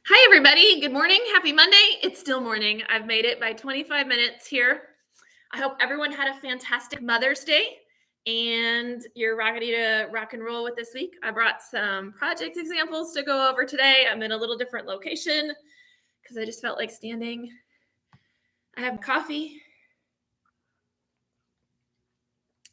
Hi, everybody. Good morning. Happy Monday. It's still morning. I've made it by 25 minutes here. I hope everyone had a fantastic Mother's Day and you're ready to rock and roll with this week. I brought some project examples to go over today. I'm in a little different location because I just felt like standing. I have coffee.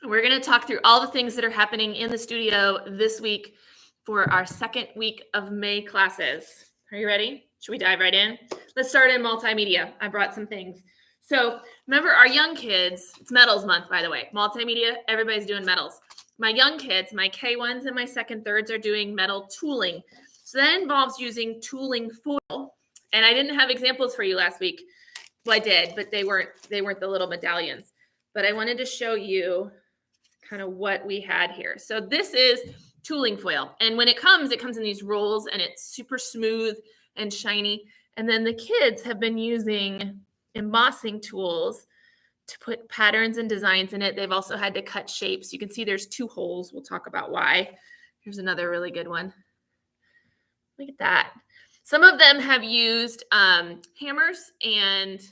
We're going to talk through all the things that are happening in the studio this week for our second week of May classes. Are you ready? Should we dive right in? Let's start in multimedia. I brought some things. So remember our young kids, it's metals month, by the way. Multimedia, everybody's doing metals. My young kids, my K1s and my second thirds are doing metal tooling. So that involves using tooling foil. And I didn't have examples for you last week. Well, I did, but they weren't the little medallions. But I wanted to show you kind of what we had here. So this is tooling foil. And when it comes in these rolls and it's super smooth and shiny. And then the kids have been using embossing tools to put patterns and designs in it. They've also had to cut shapes. You can see there's 2 holes. We'll talk about why. Here's another really good one. Look at that. Some of them have used hammers and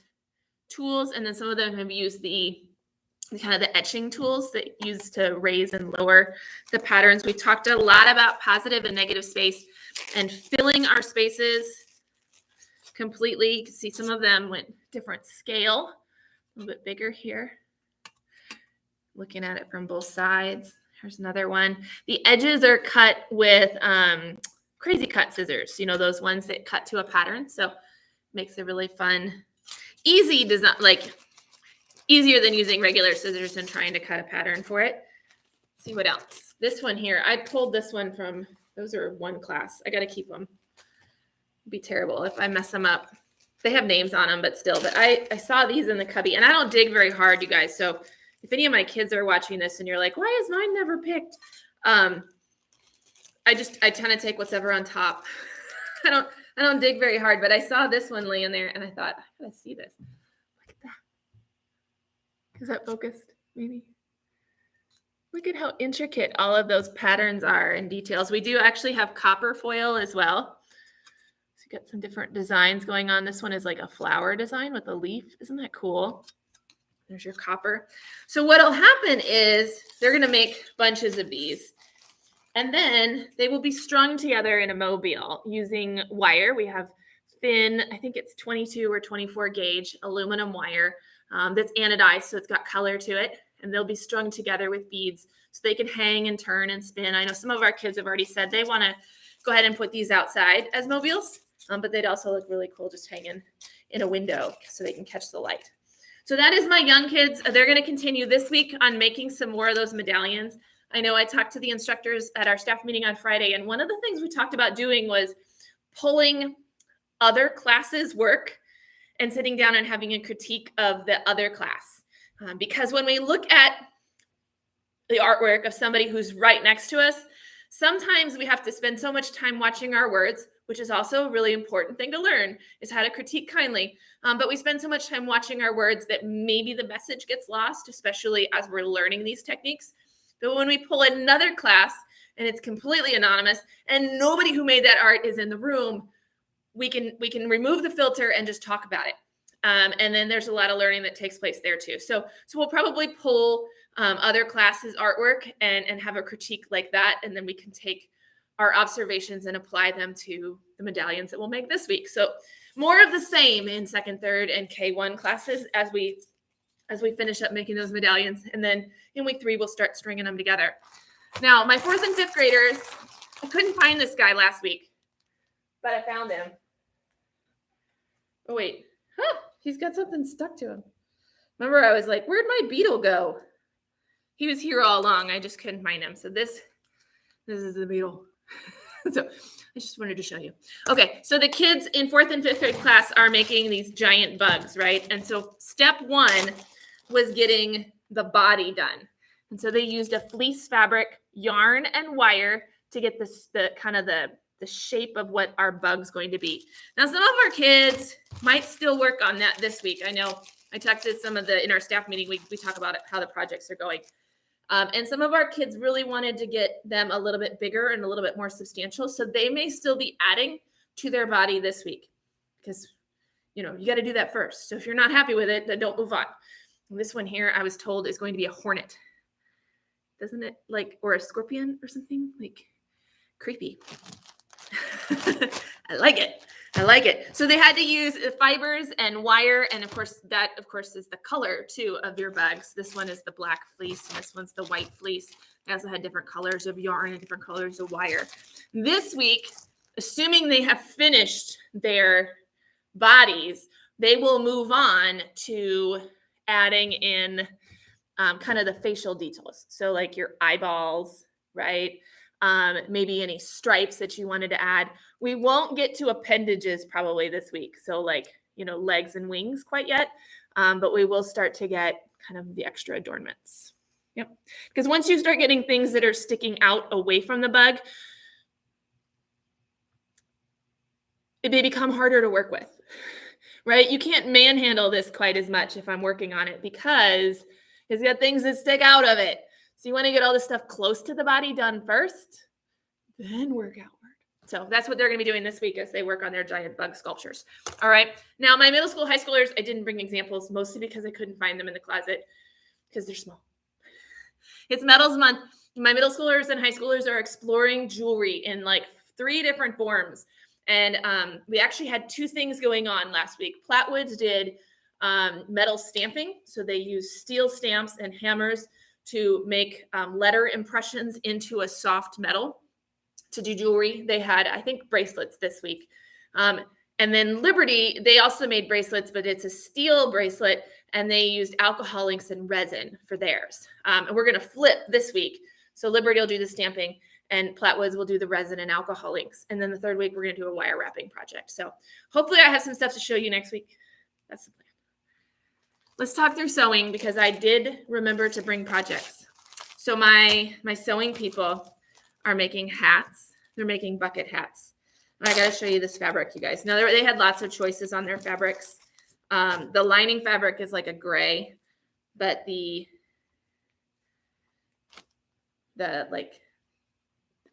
tools, and then some of them have used the etching tools that use to raise and lower the patterns. We talked a lot about positive and negative space and filling our spaces completely. You can see some of them went different scale, a little bit bigger here. Looking at it from both sides. Here's another one. The edges are cut with crazy cut scissors, those ones that cut to a pattern. So makes it really fun. Easy design, easier than using regular scissors and trying to cut a pattern for it. Let's see what else. This one here, I pulled this one from, those are one class. I got to keep them. It'd be terrible if I mess them up. They have names on them, but still. But I saw these in the cubby, and I don't dig very hard, you guys. So if any of my kids are watching this and you're like, why is mine never picked? I tend to take what's ever on top. I don't dig very hard, but I saw this one laying there, and I thought, I gotta see this. Is that focused? Maybe. Look at how intricate all of those patterns are and details. We do actually have copper foil as well. So you got some different designs going on. This one is like a flower design with a leaf. Isn't that cool? There's your copper. So what'll happen is they're going to make bunches of these. And then they will be strung together in a mobile using wire. We have thin, I think it's 22 or 24 gauge aluminum wire. That's anodized, so it's got color to it, and they'll be strung together with beads so they can hang and turn and spin. I know some of our kids have already said they want to go ahead and put these outside as mobiles, but they'd also look really cool just hanging in a window so they can catch the light. So that is my young kids. They're going to continue this week on making some more of those medallions. I know I talked to the instructors at our staff meeting on Friday, and one of the things we talked about doing was pulling other classes' work and sitting down and having a critique of the other class. Because when we look at the artwork of somebody who's right next to us, sometimes we have to spend so much time watching our words, which is also a really important thing to learn, is how to critique kindly. But we spend so much time watching our words that maybe the message gets lost, especially as we're learning these techniques. But when we pull another class and it's completely anonymous and nobody who made that art is in the room, we can remove the filter and just talk about it. And then there's a lot of learning that takes place there too. So we'll probably pull other classes' artwork and have a critique like that. And then we can take our observations and apply them to the medallions that we'll make this week. So more of the same in second, third, and K1 classes as we finish up making those medallions. And then in week 3, we'll start stringing them together. Now, my 4th and 5th graders, I couldn't find this guy last week, but I found him. Oh, wait. He's got something stuck to him. Remember, I was like, where'd my beetle go? He was here all along. I just couldn't find him. So this is the beetle. So I just wanted to show you. Okay, so the kids in 4th and 5th grade class are making these giant bugs, right? And so step 1 was getting the body done. And so they used a fleece fabric, yarn, and wire to get the shape of what our bug's going to be. Now, some of our kids might still work on that this week. I know I talked to some of in our staff meeting, we talk about how the projects are going. And some of our kids really wanted to get them a little bit bigger and a little bit more substantial. So they may still be adding to their body this week because, you got to do that first. So if you're not happy with it, then don't move on. And this one here, I was told is going to be a hornet. Doesn't it or a scorpion or something? Creepy. I like it. So they had to use fibers and wire. And of course, that is the color too of your bugs. This one is the black fleece and this one's the white fleece. They also had different colors of yarn and different colors of wire. This week, assuming they have finished their bodies, they will move on to adding in kind of the facial details. So your eyeballs, right? Maybe any stripes that you wanted to add. We won't get to appendages probably this week. So legs and wings quite yet. But we will start to get kind of the extra adornments. Yep. Because once you start getting things that are sticking out away from the bug, it may become harder to work with, right? You can't manhandle this quite as much if I'm working on it because it's got things that stick out of it. So you want to get all this stuff close to the body done first, then work outward. So that's what they're going to be doing this week as they work on their giant bug sculptures. All right. Now, my middle school, high schoolers, I didn't bring examples, mostly because I couldn't find them in the closet because they're small. It's Metals Month. My middle schoolers and high schoolers are exploring jewelry in 3 different forms. And we actually had 2 things going on last week. Plattwoods did metal stamping. So they used steel stamps and hammers to make letter impressions into a soft metal to do jewelry. They had, I think, bracelets this week. And then Liberty, they also made bracelets, but it's a steel bracelet, and they used alcohol inks and resin for theirs. And we're going to flip this week. So Liberty will do the stamping, and Plattwoods will do the resin and alcohol inks. And then the 3rd week, we're going to do a wire wrapping project. So hopefully I have some stuff to show you next week. That's the plan. Let's talk through sewing because I did remember to bring projects. So my sewing people are making hats. They're making bucket hats. And I got to show you this fabric, you guys. Now, they had lots of choices on their fabrics. The lining fabric is a gray, but the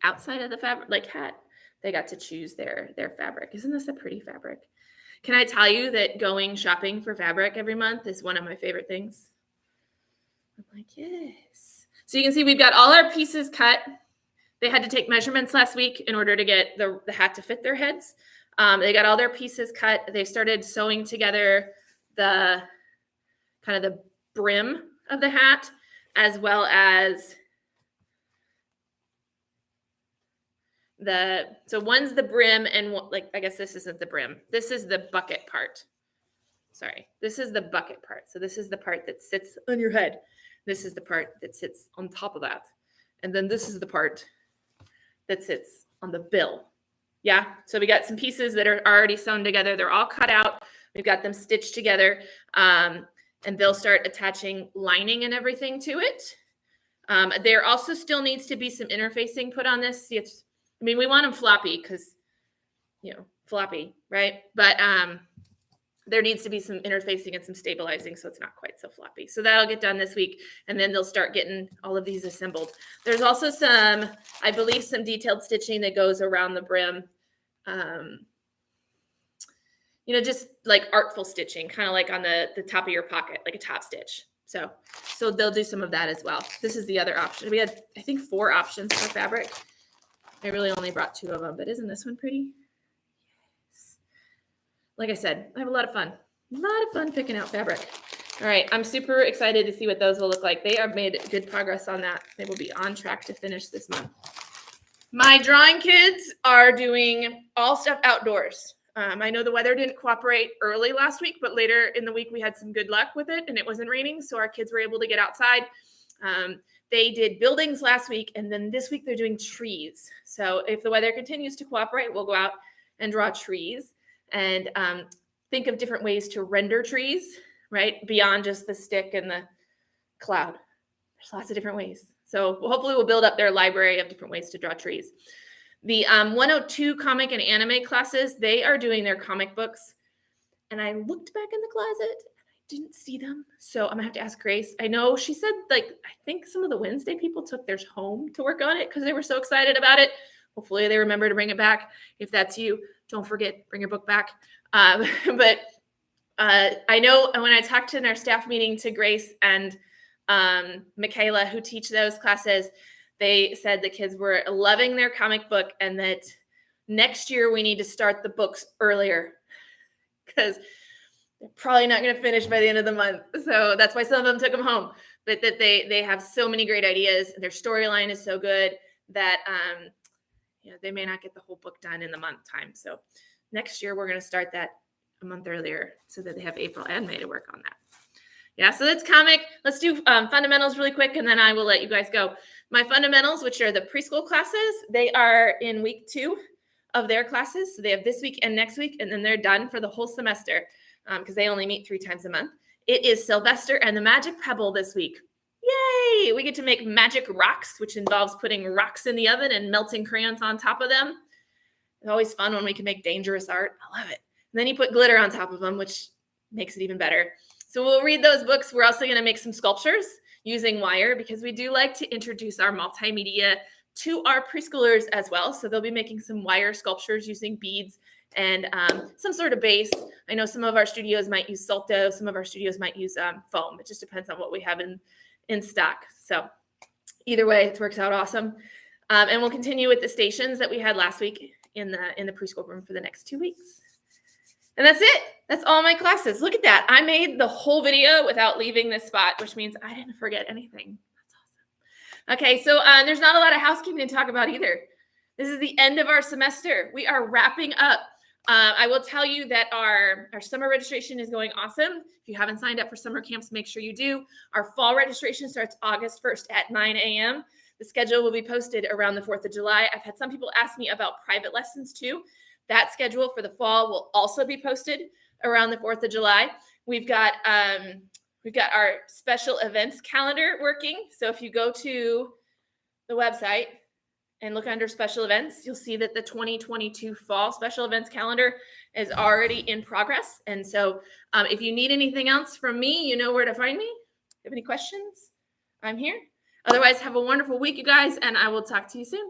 outside of the fabric, hat, they got to choose their fabric. Isn't this a pretty fabric? Can I tell you that going shopping for fabric every month is one of my favorite things? I'm yes. So you can see we've got all our pieces cut. They had to take measurements last week in order to get the hat to fit their heads. They got all their pieces cut. They started sewing together the kind of the brim of the hat, as well as so one's the brim and I guess this isn't the brim. This is the bucket part. Sorry, this is the bucket part. So this is the part that sits on your head. This is the part that sits on top of that. And then this is the part that sits on the bill. Yeah. So we got some pieces that are already sewn together. They're all cut out. We've got them stitched together. And they'll start attaching lining and everything to it. There also still needs to be some interfacing put on this. See, we want them floppy because, floppy, right? But there needs to be some interfacing and some stabilizing so it's not quite so floppy. So that'll get done this week, and then they'll start getting all of these assembled. There's also some, I believe, some detailed stitching that goes around the brim. Just artful stitching, kind of on the top of your pocket, like a top stitch. So they'll do some of that as well. This is the other option. We had, I think, 4 options for fabric. I really only brought 2 of them, but isn't this one pretty? Yes. Like I said, I have a lot of fun picking out fabric. All right, I'm super excited to see what those will look like. They have made good progress on that. They will be on track to finish this month. My drawing kids are doing all stuff outdoors. I know the weather didn't cooperate early last week, but later in the week we had some good luck with it and it wasn't raining, so our kids were able to get outside. They did buildings last week, and then this week they're doing trees. So if the weather continues to cooperate, we'll go out and draw trees and think of different ways to render trees, right? Beyond just the stick and the cloud. There's lots of different ways. So hopefully we'll build up their library of different ways to draw trees. The 102 comic and anime classes, they are doing their comic books. And I looked back in the closet and I didn't see them. So I'm gonna have to ask Grace. I know she said I think some of the Wednesday people took theirs home to work on it because they were so excited about it. Hopefully they remember to bring it back. If that's you, don't forget, bring your book back. But I know when I talked in our staff meeting to Grace and Michaela, who teach those classes, they said the kids were loving their comic book and that next year we need to start the books earlier because they're probably not going to finish by the end of the month. So that's why some of them took them home. But that they have so many great ideas. Their storyline is so good that they may not get the whole book done in the month time. So next year we're going to start that a month earlier so that they have April and May to work on that. Yeah, so that's comic. Let's do fundamentals really quick, and then I will let you guys go. My fundamentals, which are the preschool classes, they are in week 2 of their classes. So they have this week and next week, and then they're done for the whole semester because they only meet 3 times a month. It is Sylvester and the Magic Pebble this week. Yay! We get to make magic rocks, which involves putting rocks in the oven and melting crayons on top of them. It's always fun when we can make dangerous art. I love it. And then you put glitter on top of them, which makes it even better. So we'll read those books. We're also going to make some sculptures using wire because we do like to introduce our multimedia to our preschoolers as well. So they'll be making some wire sculptures using beads and some sort of base. I know some of our studios might use Salto. Some of our studios might use foam. It just depends on what we have in stock. So either way, it works out awesome. And we'll continue with the stations that we had last week in the preschool room for the next 2 weeks. And that's it. That's all my classes. Look at that. I made the whole video without leaving this spot, which means I didn't forget anything. That's awesome. Okay, so there's not a lot of housekeeping to talk about either. This is the end of our semester. We are wrapping up. I will tell you that our summer registration is going awesome. If you haven't signed up for summer camps, make sure you do. Our fall registration starts August 1st at 9 a.m. The schedule will be posted around the 4th of July. I've had some people ask me about private lessons too. That schedule for the fall will also be posted around the 4th of July. We've got our special events calendar working. So if you go to the website and look under special events, you'll see that the 2022 fall special events calendar is already in progress. And so if you need anything else from me, you know where to find me. If you have any questions, I'm here. Otherwise, have a wonderful week, you guys, and I will talk to you soon.